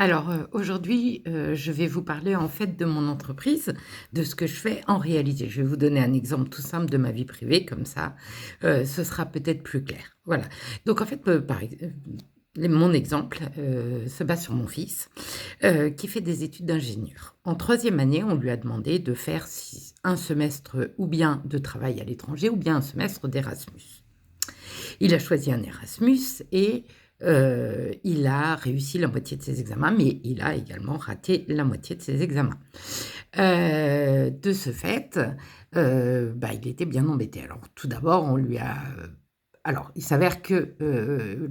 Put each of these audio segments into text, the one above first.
Alors, aujourd'hui, je vais vous parler, en fait, de mon entreprise, de ce que je fais en réalité. Je vais vous donner un exemple tout simple de ma vie privée, comme ça, ce sera peut-être plus clair. Voilà. Donc en fait, mon exemple, se base sur mon fils, qui fait des études d'ingénieur. En troisième année, on lui a demandé de faire un semestre ou bien de travail à l'étranger ou bien un semestre d'Erasmus. Il a choisi un Erasmus et il a réussi la moitié de ses examens, mais il a également raté la moitié de ses examens. De ce fait, il était bien embêté. Alors tout d'abord, il s'avère que,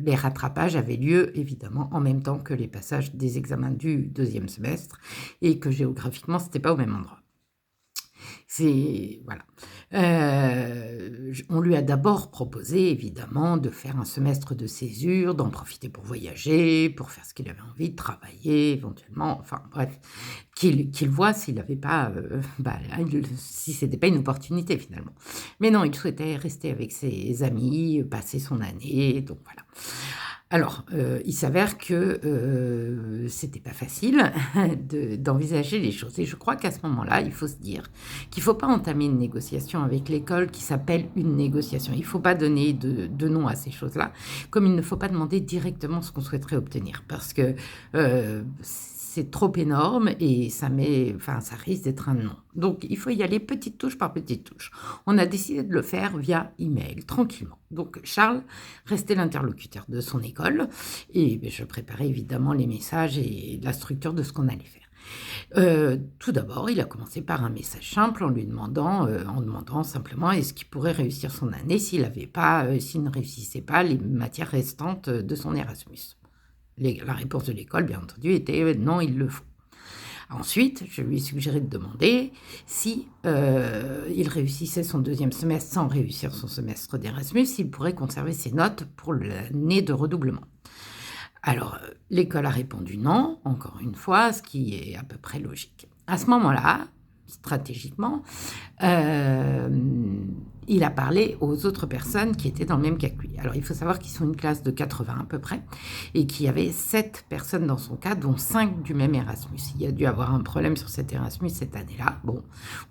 les rattrapages avaient lieu évidemment en même temps que les passages des examens du deuxième semestre et que géographiquement, c'était pas au même endroit. C'est voilà. J On lui a d'abord proposé évidemment de faire un semestre de césure, d'en profiter pour voyager, pour faire ce qu'il avait envie, de travailler éventuellement, enfin bref, qu'il voit s'il avait pas, si c'était pas une opportunité finalement. Mais non, il souhaitait rester avec ses amis, passer son année, donc voilà. Alors, il s'avère que, c'était pas facile d'envisager les choses et je crois qu'à ce moment-là, il faut se dire qu'il faut pas entamer une négociation avec l'école qui s'appelle une négociation. Il faut pas donner de nom à ces choses-là, comme il ne faut pas demander directement ce qu'on souhaiterait obtenir parce que, c'est trop énorme et ça risque d'être un non. Donc il faut y aller petite touche par petite touche. On a décidé de le faire via email, tranquillement. Donc Charles restait l'interlocuteur de son école et je préparais évidemment les messages et la structure de ce qu'on allait faire. Tout d'abord, il a commencé par un message simple en demandant simplement est-ce qu'il pourrait réussir son année s'il ne réussissait pas les matières restantes de son Erasmus. La réponse de l'école, bien entendu, était non, il le faut. Ensuite, je lui ai suggéré de demander si il réussissait son deuxième semestre sans réussir son semestre d'Erasmus, s'il pourrait conserver ses notes pour l'année de redoublement. Alors, l'école a répondu non, encore une fois, ce qui est à peu près logique. À ce moment-là, stratégiquement, il a parlé aux autres personnes qui étaient dans le même cas que lui. Alors, il faut savoir qu'ils sont une classe de 80 à peu près et qu'il y avait 7 personnes dans son cas, dont 5 du même Erasmus. Il y a dû avoir un problème sur cet Erasmus cette année-là,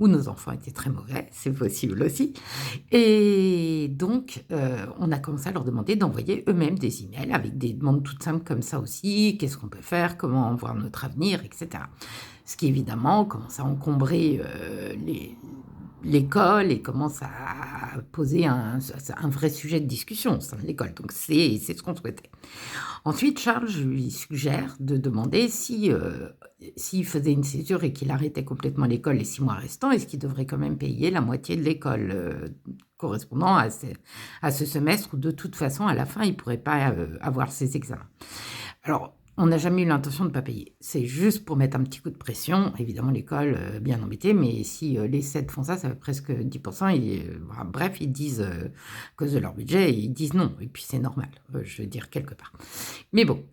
où nos enfants étaient très mauvais, c'est possible aussi. Et donc, on a commencé à leur demander d'envoyer eux-mêmes des emails avec des demandes toutes simples comme ça aussi. Qu'est-ce qu'on peut faire? Comment voir notre avenir? Etc. Ce qui évidemment commence à encombrer l'école et commence à poser un vrai sujet de discussion au sein de l'école. Donc c'est ce qu'on souhaitait. Ensuite, Charles, je lui suggère de demander s'il faisait une césure et qu'il arrêtait complètement l'école les 6 mois restants, est-ce qu'il devrait quand même payer la moitié de l'école correspondant à ce semestre où de toute façon, à la fin, il ne pourrait pas avoir ses examens. Alors, on n'a jamais eu l'intention de ne pas payer. C'est juste pour mettre un petit coup de pression. Évidemment, l'école, bien embêtée, mais si les 7 font ça, ça fait presque 10%. Bref, ils disent, à cause de leur budget, ils disent non. Et puis, c'est normal, je veux dire, quelque part. Mais bon,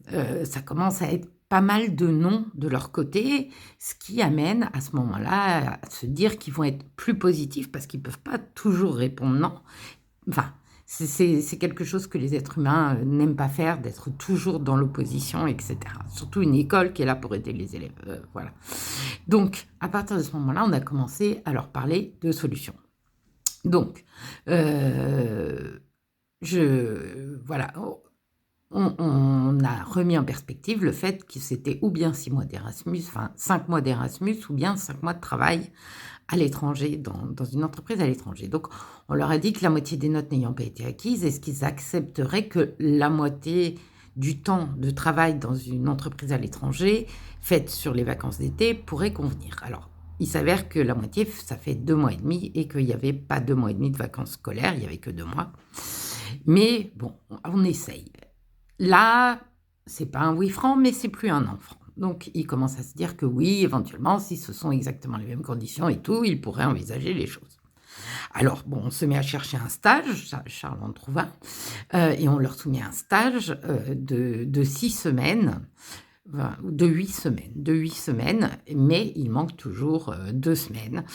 ça commence à être pas mal de non de leur côté, ce qui amène à ce moment-là à se dire qu'ils vont être plus positifs parce qu'ils ne peuvent pas toujours répondre non. Enfin, c'est quelque chose que les êtres humains n'aiment pas faire, d'être toujours dans l'opposition, etc. Surtout une école qui est là pour aider les élèves. Voilà. Donc, à partir de ce moment-là, on a commencé à leur parler de solutions. Donc, voilà, on a remis en perspective le fait que c'était ou bien 6 mois d'Erasmus, enfin 5 mois d'Erasmus, ou bien 5 mois de travail à l'étranger, dans une entreprise à l'étranger. Donc, on leur a dit que la moitié des notes n'ayant pas été acquises, est-ce qu'ils accepteraient que la moitié du temps de travail dans une entreprise à l'étranger, faite sur les vacances d'été, pourrait convenir. Alors, il s'avère que la moitié, ça fait 2 mois et demi, et qu'il n'y avait pas 2 mois et demi de vacances scolaires, il n'y avait que 2 mois. Mais bon, on essaye. Là, c'est pas un oui franc, mais c'est plus un non franc. Donc, il commence à se dire que oui, éventuellement, si ce sont exactement les mêmes conditions et tout, il pourrait envisager les choses. Alors, bon, on se met à chercher un stage, Charles en trouve un, et on leur soumet un stage de 6 semaines, de 8 semaines, mais il manque toujours 2 semaines.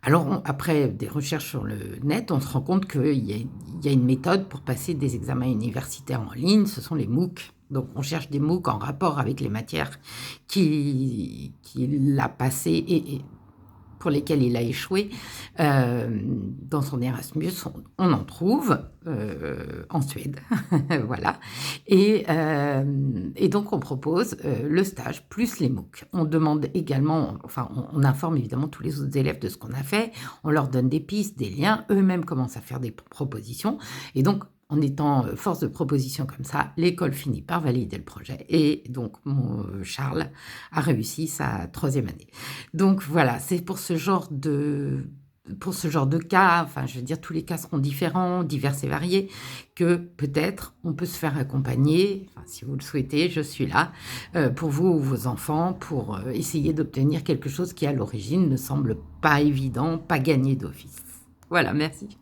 Alors, après des recherches sur le net, on se rend compte qu'il y a une méthode pour passer des examens universitaires en ligne, ce sont les MOOC. Donc on cherche des MOOC en rapport avec les matières qu'il a passées et pour lesquels il a échoué, dans son Erasmus, on en trouve, en Suède, voilà et donc on propose, le stage plus les MOOC. On demande également enfin on informe évidemment tous les autres élèves de ce qu'on a fait, on leur donne des pistes, des liens, eux-mêmes commencent à faire des propositions et donc en étant, force de proposition comme ça, l'école finit par valider le projet et donc Charles a réussi sa 3e année. Donc voilà, c'est pour ce genre de cas, enfin je veux dire tous les cas seront différents, divers et variés, que peut-être on peut se faire accompagner, enfin si vous le souhaitez, je suis là, pour vous ou vos enfants, pour, essayer d'obtenir quelque chose qui à l'origine ne semble pas évident, pas gagné d'office. Voilà, merci.